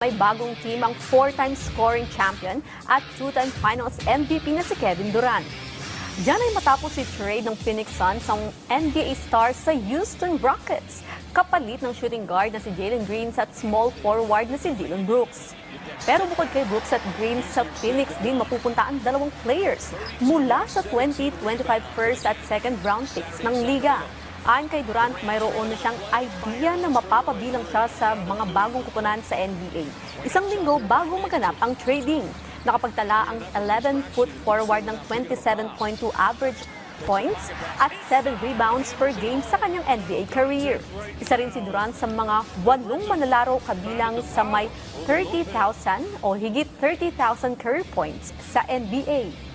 May bagong team ang 4-time scoring champion at 2-time finals MVP na si Kevin Durant. Diyan ay matapos si trade ng Phoenix Suns ang NBA star sa Houston Rockets, kapalit ng shooting guard na si Jalen Green at small forward na si Dillon Brooks. Pero bukod kay Brooks at Green, sa Phoenix din mapupunta ang dalawang players mula sa 2025 first at second round picks ng liga. Ayon kay Durant, mayroon na siyang idea na mapapabilang siya sa mga bagong kupunan sa NBA. Isang linggo bago maganap ang trading, nakapagtala ang 11-foot forward ng 27.2 average points at 7 rebounds per game sa kanyang NBA career. Isa rin si Durant sa mga 8 manlalaro kabilang sa may 30,000 o higit 30,000 career points sa NBA.